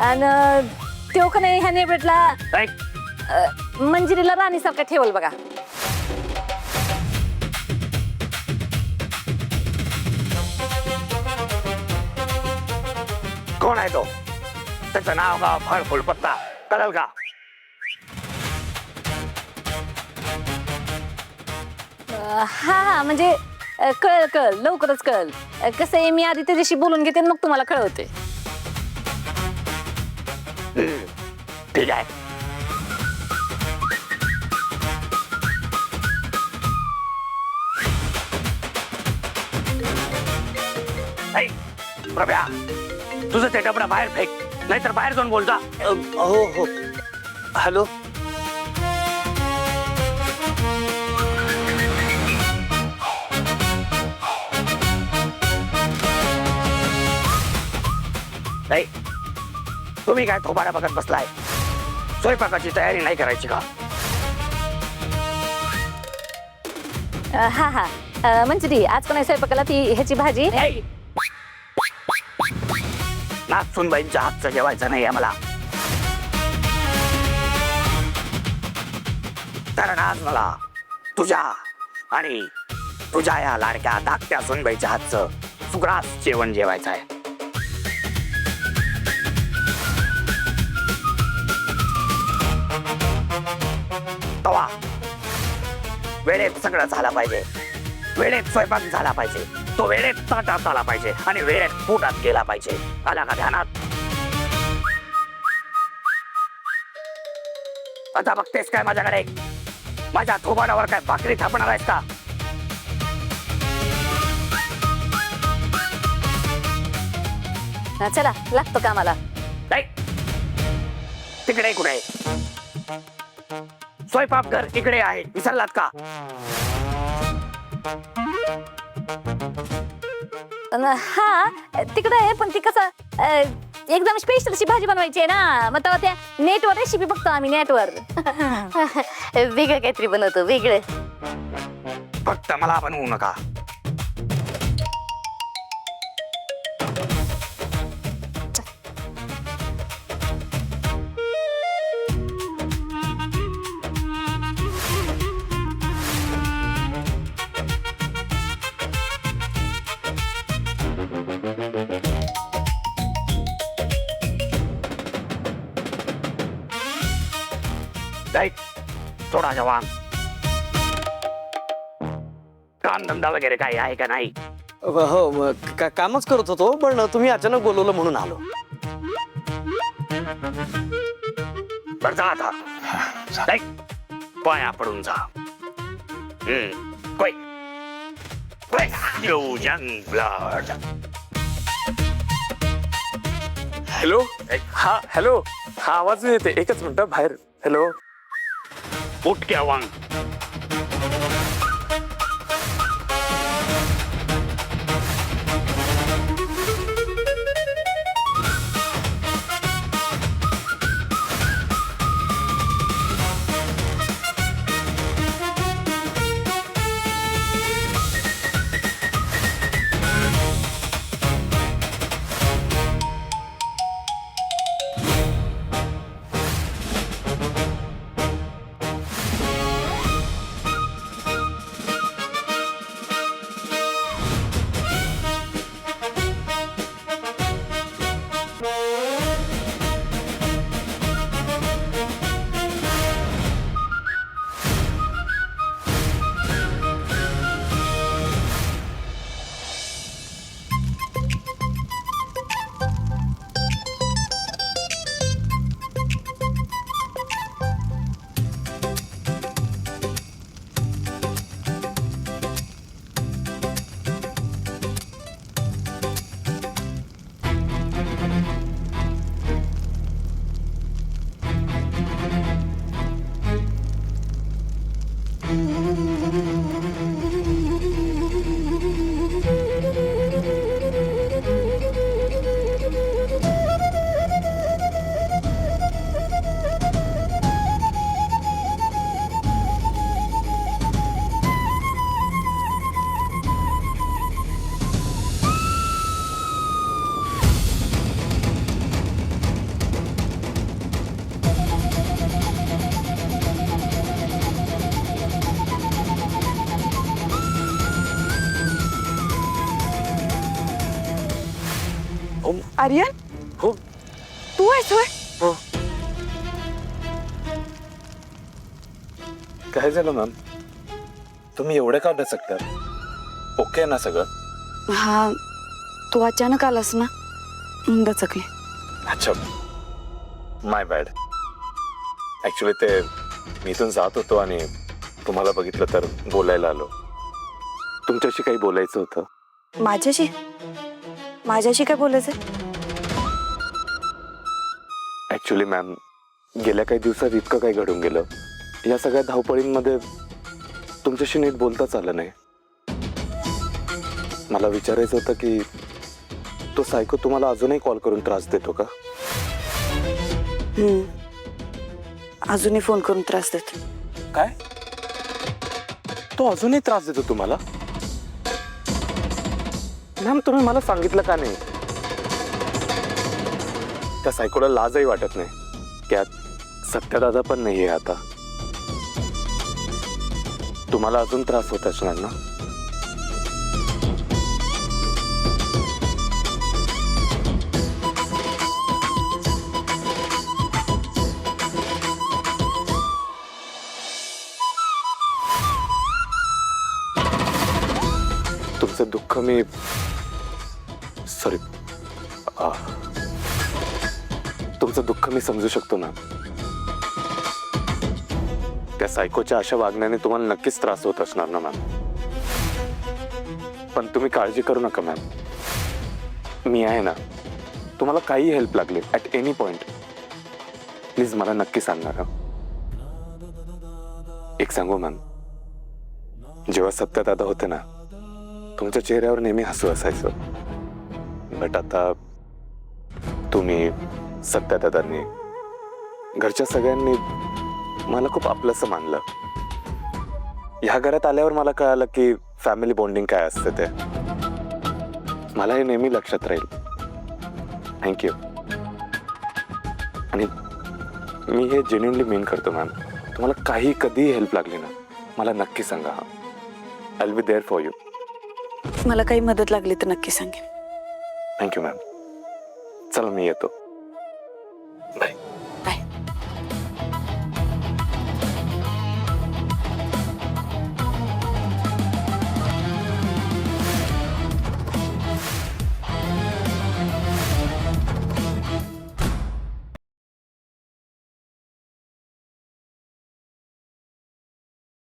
आणि तो का नाही ह्याने भेटला ऐक, मंजिरीला राणीसारखा ठेवल बघा. कोण आहे तो? त्याचं नाव गाव फळ फुल पत्ता कळल का? हा म्हणजे कळल कळल लवकरच कळल. कसं आहे मी आधी त्याच्याशी बोलून घेते मग तुम्हाला कळवते. ठीक आहे. ऐ, प्रभ्या, तुझं ते डबडा बाहेर फेक, नाहीतर बाहेर जाऊन बोल जा. हो हो. हॅलो. नाही, तुम्ही काय थोबाडा बघत बसलाय? स्वयंपाकाची तयारी नाही करायची का? हा हा मंजिरी आज का नाही स्वयंपाकाला ती ह्याची भाजी. नाचूनबाईंच्या हातचं जेवायचं नाही आहे मला. कारण आज मला तुझ्या आणि तुझ्या या लाडक्या धाकट्या सुनबाईच्या हातचं सुग्रास जेवण जेवायचं आहे. तवा वेळेत सगळं झालं पाहिजे, वेळेत स्वयंपाक झाला पाहिजे, तो वेळेत ताटात आला पाहिजे आणि वेळेत पोटात गेला पाहिजे. आला का ध्यानात? आता बघतेस काय माझ्याकडे? माझ्या थोबाडावर काय भाकरी थापणार आहेस का? चला लागतो कामाला. नाही, तिकडे कुठे? स्वयंपाकघर इकडे आहे, विसरलात का? हा तिकडे आहे पण ती कसं एकदम स्पेशल अशी भाजी बनवायची आहे ना. मग तेव्हा त्या नेटवर रेसिपी बघतो आम्ही नेटवर. वेगळं काहीतरी बनवतो वेगळं. फक्त मला बनवू नका. ऐक, थोडा जवान काम धंदा वगैरे काही आहे का नाही? हो कामच करत होतो पण तुम्ही अचानक बोलवलं म्हणून आलो. बरं जा आता. ऐक, पाया पडून जा. कोय कोय योजन ब्लड. हॅलो. हा हॅलो. हा आवाज नाही येते, एकच मिनिट बाहेर. हॅलो. उठ क्या वांग. आर्यन हो तू आहेस होय? हो काय झालं मॅम तुम्ही एवढे का दचकतात ओके ना सगळं हा तू अचानक आलास ना म्हणून दचकले. अच्छा माय बॅड ऍक्च्युली ते मी इथून जात होतो आणि तुम्हाला बघितलं तर बोलायला आलो तुमच्याशी काही बोलायचं होतं. माझ्याशी माझ्याशी काय बोलायचं? ऍक्च्युली मॅम गेल्या काही दिवसात इतकं काही घडून गेलं या सगळ्या धावपळींमध्ये तुमच्याशी नीट बोलताच आलं नाही. मला विचारायचं होतं की तो सायको तुम्हाला अजूनही कॉल करून त्रास देतो का? अजूनही फोन करून त्रास देतो. काय तो अजूनही त्रास देतो तुम्हाला? मॅम तुम्ही मला सांगितलं का नाही? त्या सायकोला लाजही वाटत नाही त्यात सत्यदादा पण नाहीये आता. तुम्हाला अजून त्रास होत असणार ना? तुमचं दुःख मी सॉरी तुमचं दुःख मी समजू शकतो ना. त्या सायकोच्या अशा वागण्याने तुम्हाला नक्कीच त्रास होत असणार ना मॅम. पण तुम्ही काळजी करू नका मॅम. मी आहे ना. तुम्हाला काही हेल्प लागली ॲट एनी पॉइंट प्लीज मला नक्की सांगणार हा. एक सांगू मॅम जेव्हा सत्यदादा होते ना तुमच्या चेहऱ्यावर नेहमी हसू असायचं. बट आता तुम्ही सत्यदादांनी घरच्या सगळ्यांनी मला खूप आपलंसं मानलं. ह्या घरात आल्यावर मला कळालं की फॅमिली बॉन्डिंग काय असते ते. मला हे नेहमी लक्षात राहील. थँक्यू. आणि मी हे जेन्युनली मीन करतो मॅम. तुम्हाला काही कधीही हेल्प लागली ना मला नक्की सांगा. I will be there for you. मला काही मदत लागली तर नक्की सांगेन. Thank you ma'am. चला मी येतो.